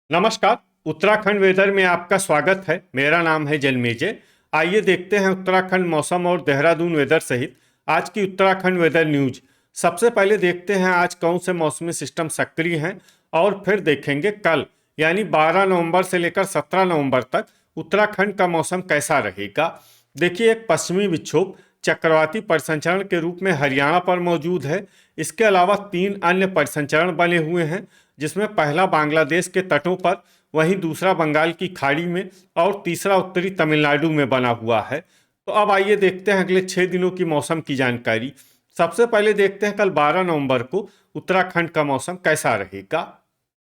नमस्कार। उत्तराखंड वेदर में आपका स्वागत है। मेरा नाम है जन्मेजय। आइए देखते हैं उत्तराखंड मौसम और देहरादून वेदर सहित आज की उत्तराखंड वेदर न्यूज। सबसे पहले देखते हैं आज कौन से मौसमी सिस्टम सक्रिय हैं और फिर देखेंगे कल यानी 12 नवंबर से लेकर 17 नवंबर तक उत्तराखंड का मौसम कैसा रहेगा। देखिए, एक पश्चिमी विक्षोभ चक्रवाती परिसंचरण के रूप में हरियाणा पर मौजूद है। इसके अलावा 3 अन्य परिसंचरण बने हुए हैं, जिसमें पहला बांग्लादेश के तटों पर, वहीं दूसरा बंगाल की खाड़ी में और तीसरा उत्तरी तमिलनाडु में बना हुआ है। तो अब आइए देखते हैं अगले 6 दिनों की मौसम की जानकारी। सबसे पहले देखते हैं कल 12 नवंबर को उत्तराखंड का मौसम कैसा रहेगा।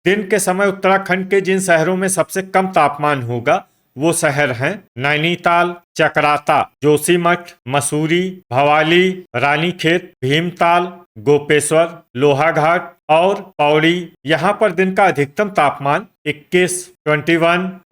दिन के समय उत्तराखंड के जिन शहरों में सबसे कम तापमान होगा वो शहर हैं नैनीताल, चकराता, जोशीमठ, मसूरी, भवाली, रानीखेत, भीमताल, गोपेश्वर, लोहाघाट और पौड़ी। यहाँ पर दिन का अधिकतम तापमान 21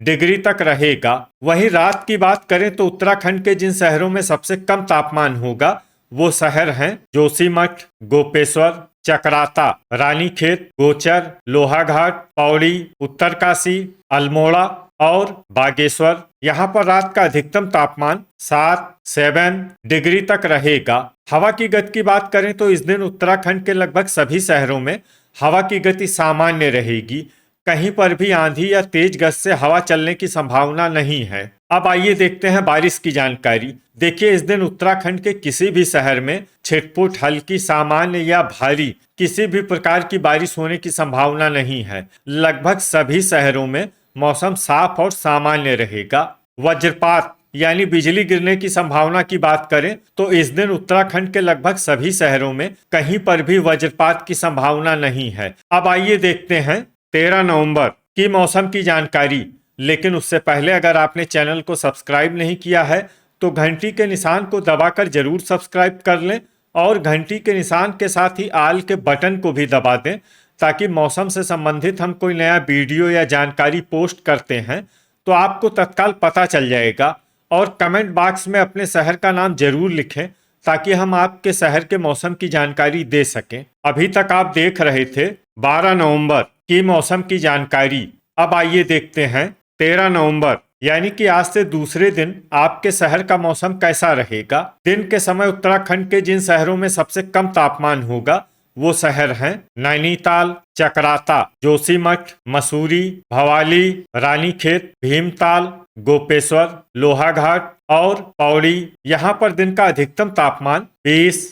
डिग्री तक रहेगा। वहीं रात की बात करें तो उत्तराखंड के जिन शहरों में सबसे कम तापमान होगा वो शहर हैं जोशीमठ, गोपेश्वर, चकराता, रानीखेत, गोचर, लोहाघाट, पौड़ी, उत्तरकाशी, अल्मोड़ा और बागेश्वर। यहाँ पर रात का अधिकतम तापमान 7 डिग्री तक रहेगा। हवा की गति की बात करें तो इस दिन उत्तराखंड के लगभग सभी शहरों में हवा की गति सामान्य रहेगी। कहीं पर भी आंधी या तेज गति से हवा चलने की संभावना नहीं है। अब आइए देखते हैं बारिश की जानकारी। देखिए, इस दिन उत्तराखंड के किसी भी शहर में छिटपुट, हल्की, सामान्य या भारी किसी भी प्रकार की बारिश होने की संभावना नहीं है। लगभग सभी शहरों में मौसम साफ और सामान्य रहेगा। वज्रपात यानी बिजली गिरने की संभावना की बात करें तो इस दिन उत्तराखंड के लगभग सभी शहरों में कहीं पर भी वज्रपात की संभावना नहीं है। अब आइए देखते हैं 13 नवंबर की मौसम की जानकारी। लेकिन उससे पहले अगर आपने चैनल को सब्सक्राइब नहीं किया है तो घंटी के निशान को दबाकर जरूर सब्सक्राइब कर लें और घंटी के निशान के साथ ही आल के बटन को भी दबा दें, ताकि मौसम से संबंधित हम कोई नया वीडियो या जानकारी पोस्ट करते हैं तो आपको तत्काल पता चल जाएगा। और कमेंट बॉक्स में अपने शहर का नाम जरूर लिखें ताकि हम आपके शहर के मौसम की जानकारी दे सकें। अभी तक आप देख रहे थे 12 नवंबर की मौसम की जानकारी। अब आइए देखते हैं 13 नवंबर यानी कि आज से दूसरे दिन आपके शहर का मौसम कैसा रहेगा। दिन के समय उत्तराखंड के जिन शहरों में सबसे कम तापमान होगा वो शहर हैं नैनीताल, चकराता, जोशीमठ, मसूरी, भवाली, रानीखेत, भीमताल, गोपेश्वर, लोहाघाट और पौड़ी। यहाँ पर दिन का अधिकतम तापमान 20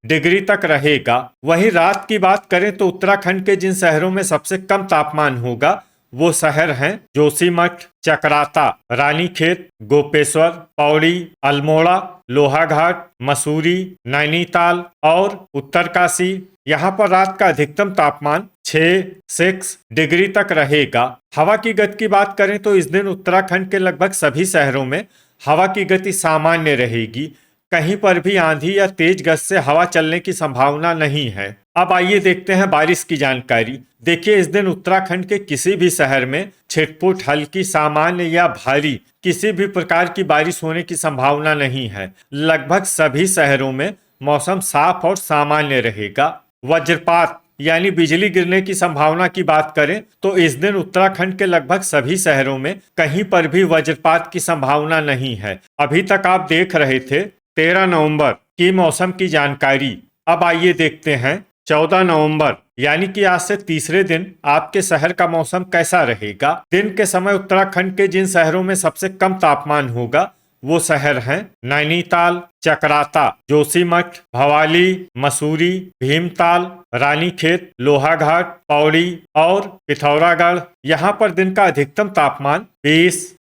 डिग्री तक रहेगा। वहीं रात की बात करें तो उत्तराखंड के जिन शहरों में सबसे कम तापमान होगा वो शहर हैं जोशीमठ, चकराता, रानीखेत, गोपेश्वर, पौड़ी, अल्मोड़ा, लोहाघाट, मसूरी, नैनीताल और उत्तरकाशी। यहाँ पर रात का अधिकतम तापमान 6 डिग्री तक रहेगा। हवा की गति की बात करें तो इस दिन उत्तराखंड के लगभग सभी शहरों में हवा की गति सामान्य रहेगी। कहीं पर भी आंधी या तेज गति से हवा चलने की संभावना नहीं है। अब आइए देखते हैं बारिश की जानकारी। देखिए, इस दिन उत्तराखंड के किसी भी शहर में छिटपुट, हल्की, सामान्य या भारी किसी भी प्रकार की बारिश होने की संभावना नहीं है। लगभग सभी शहरों में मौसम साफ और सामान्य रहेगा। वज्रपात यानी बिजली गिरने की संभावना की बात करें तो इस दिन उत्तराखंड के लगभग सभी शहरों में कहीं पर भी वज्रपात की संभावना नहीं है। अभी तक आप देख रहे थे 13 नवंबर की मौसम की जानकारी। अब आइए देखते हैं 14 नवंबर यानी कि आज से तीसरे दिन आपके शहर का मौसम कैसा रहेगा। दिन के समय उत्तराखंड के जिन शहरों में सबसे कम तापमान होगा वो शहर हैं नैनीताल, चकराता, जोशीमठ, भवाली, मसूरी, भीमताल, रानीखेत, लोहाघाट, पौड़ी और पिथौरागढ़। यहाँ पर दिन का अधिकतम तापमान 20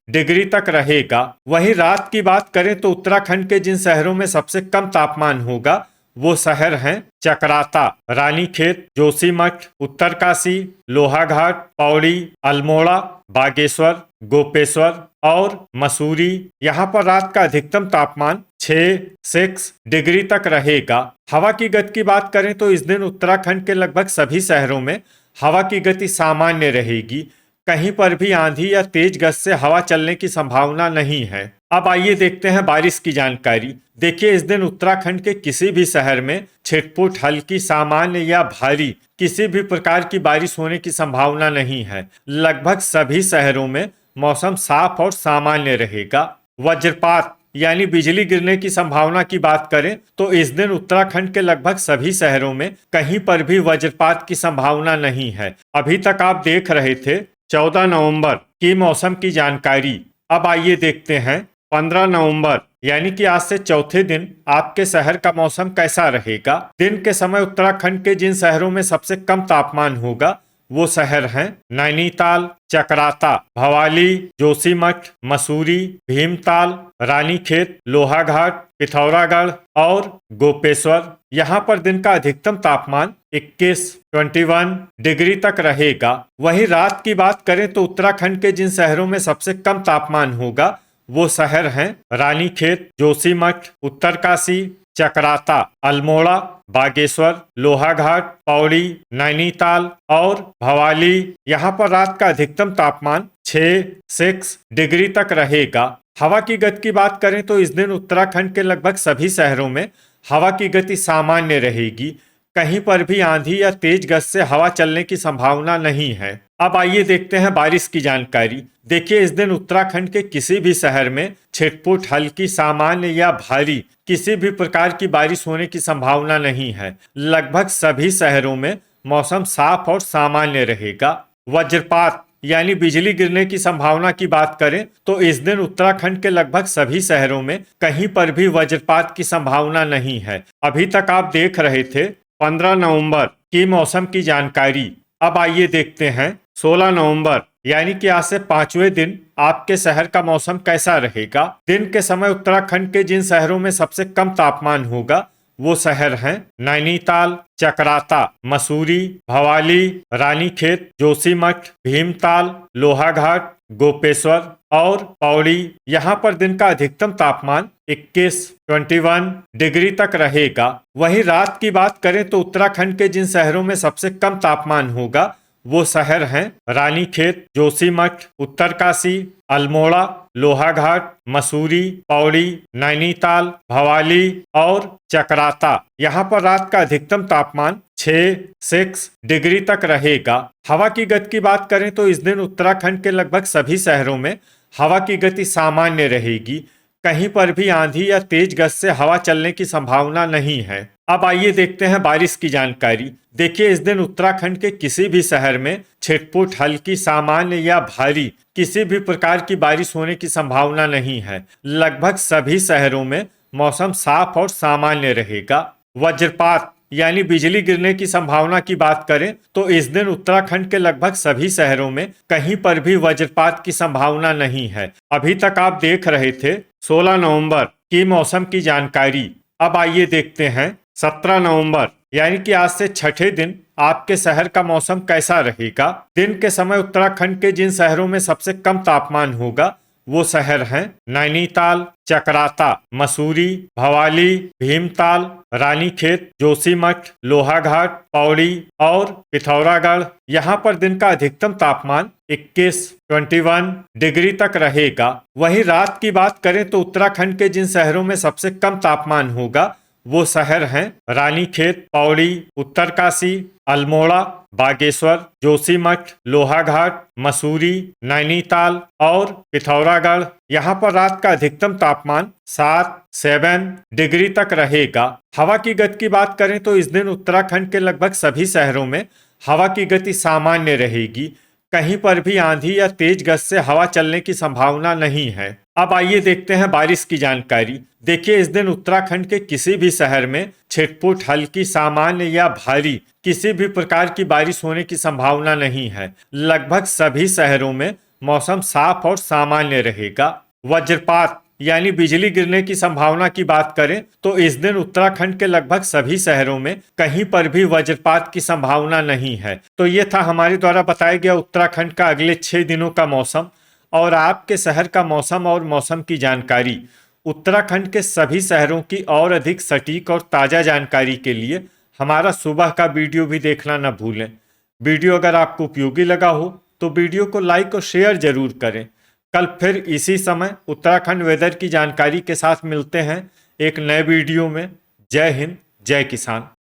डिग्री तक रहेगा। वहीं रात की बात करें तो उत्तराखंड के जिन शहरों में सबसे कम तापमान होगा वो शहर हैं चकराता, रानीखेत, जोशीमठ, उत्तरकाशी, लोहाघाट, पौड़ी, अल्मोड़ा, बागेश्वर, गोपेश्वर और मसूरी। यहाँ पर रात का अधिकतम तापमान 6 डिग्री तक रहेगा। हवा की गति की बात करें तो इस दिन उत्तराखंड के लगभग सभी शहरों में हवा की गति सामान्य रहेगी। कहीं पर भी आंधी या तेज गति से हवा चलने की संभावना नहीं है। अब आइए देखते हैं बारिश की जानकारी। देखिए, इस दिन उत्तराखंड के किसी भी शहर में छिटपुट, हल्की, सामान्य या भारी किसी भी प्रकार की बारिश होने की संभावना नहीं है। लगभग सभी शहरों में मौसम साफ और सामान्य रहेगा। वज्रपात यानी बिजली गिरने की संभावना की बात करें तो इस दिन उत्तराखंड के लगभग सभी शहरों में कहीं पर भी वज्रपात की संभावना नहीं है। अभी तक आप देख रहे थे 14 नवंबर की मौसम की जानकारी। अब आइए देखते हैं 15 नवंबर यानी कि आज से चौथे दिन आपके शहर का मौसम कैसा रहेगा। दिन के समय उत्तराखंड के जिन शहरों में सबसे कम तापमान होगा वो शहर हैं नैनीताल, चकराता, भवाली, जोशीमठ, मसूरी, भीमताल, रानीखेत, लोहाघाट, पिथौरागढ़ और गोपेश्वर। यहाँ पर दिन का अधिकतम तापमान 21 डिग्री तक रहेगा। वहीं रात की बात करें तो उत्तराखंड के जिन शहरों में सबसे कम तापमान होगा वो शहर हैं रानीखेत, जोशीमठ, उत्तरकाशी, चकराता, अल्मोड़ा, बागेश्वर, लोहाघाट, पौड़ी, नैनीताल और भवाली। यहाँ पर रात का अधिकतम तापमान 6 डिग्री तक रहेगा। हवा की गति की बात करें तो इस दिन उत्तराखंड के लगभग सभी शहरों में हवा की गति सामान्य रहेगी। कहीं पर भी आंधी या तेज गति से हवा चलने की संभावना नहीं है। अब आइए देखते हैं बारिश की जानकारी। देखिए, इस दिन उत्तराखंड के किसी भी शहर में छिटपुट, हल्की, सामान्य या भारी किसी भी प्रकार की बारिश होने की संभावना नहीं है। लगभग सभी शहरों में मौसम साफ और सामान्य रहेगा। वज्रपात यानी बिजली गिरने की संभावना की बात करें तो इस दिन उत्तराखंड के लगभग सभी शहरों में कहीं पर भी वज्रपात की संभावना नहीं है। अभी तक आप देख रहे थे 15 नवंबर की मौसम की जानकारी। अब आइए देखते हैं 16 नवंबर यानी कि आज से 5वें दिन आपके शहर का मौसम कैसा रहेगा। दिन के समय उत्तराखंड के जिन शहरों में सबसे कम तापमान होगा वो शहर हैं नैनीताल, चकराता, मसूरी, भवाली, रानीखेत, जोशीमठ, भीमताल, लोहाघाट, गोपेश्वर और पौड़ी। यहाँ पर दिन का अधिकतम तापमान 21 डिग्री तक रहेगा। वहीं रात की बात करें तो उत्तराखंड के जिन शहरों में सबसे कम तापमान होगा वो शहर हैं रानीखेत, जोशीमठ, उत्तरकाशी, अल्मोड़ा, लोहाघाट, मसूरी, पौड़ी, नैनीताल, भवाली और चकराता। यहाँ पर रात का अधिकतम तापमान 6 डिग्री तक रहेगा। हवा की गति की बात करें तो इस दिन उत्तराखंड के लगभग सभी शहरों में हवा की गति सामान्य रहेगी। कहीं पर भी आंधी या तेज गति से हवा चलने की संभावना नहीं है। अब आइए देखते हैं बारिश की जानकारी। देखिए, इस दिन उत्तराखंड के किसी भी शहर में छिटपुट, हल्की, सामान्य या भारी किसी भी प्रकार की बारिश होने की संभावना नहीं है। लगभग सभी शहरों में मौसम साफ और सामान्य रहेगा। वज्रपात यानी बिजली गिरने की संभावना की बात करें तो इस दिन उत्तराखंड के लगभग सभी शहरों में कहीं पर भी वज्रपात की संभावना नहीं है। अभी तक आप देख रहे थे 16 नवंबर की मौसम की जानकारी। अब आइए देखते हैं 17 नवंबर यानी कि आज से छठे दिन आपके शहर का मौसम कैसा रहेगा। दिन के समय उत्तराखंड के जिन शहरों में सबसे कम तापमान होगा वो शहर हैं नैनीताल, चकराता, मसूरी, भवाली, भीमताल, रानीखेत, जोशीमठ, लोहाघाट, पौड़ी और पिथौरागढ़। यहाँ पर दिन का अधिकतम तापमान 21 डिग्री तक रहेगा। वहीं रात की बात करें तो उत्तराखंड के जिन शहरों में सबसे कम तापमान होगा वो शहर हैं रानीखेत, पौड़ी, उत्तरकाशी, अल्मोड़ा, बागेश्वर, जोशीमठ, लोहाघाट, मसूरी, नैनीताल और पिथौरागढ़। यहाँ पर रात का अधिकतम तापमान 7 डिग्री तक रहेगा। हवा की गति की बात करें तो इस दिन उत्तराखंड के लगभग सभी शहरों में हवा की गति सामान्य रहेगी। कहीं पर भी आंधी या तेज गति से हवा चलने की संभावना नहीं है। अब आइए देखते हैं बारिश की जानकारी। देखिए, इस दिन उत्तराखंड के किसी भी शहर में छिटपुट, हल्की, सामान्य या भारी किसी भी प्रकार की बारिश होने की संभावना नहीं है। लगभग सभी शहरों में मौसम साफ और सामान्य रहेगा। वज्रपात यानी बिजली गिरने की संभावना की बात करें तो इस दिन उत्तराखंड के लगभग सभी शहरों में कहीं पर भी वज्रपात की संभावना नहीं है। तो ये था हमारे द्वारा बताया गया उत्तराखंड का अगले 6 दिनों का मौसम और आपके शहर का मौसम और मौसम की जानकारी। उत्तराखंड के सभी शहरों की और अधिक सटीक और ताज़ा जानकारी के लिए हमारा सुबह का वीडियो भी देखना न भूलें। वीडियो अगर आपको उपयोगी लगा हो तो वीडियो को लाइक और शेयर जरूर करें। कल फिर इसी समय उत्तराखंड वेदर की जानकारी के साथ मिलते हैं एक नए वीडियो में। जय हिंद, जय किसान।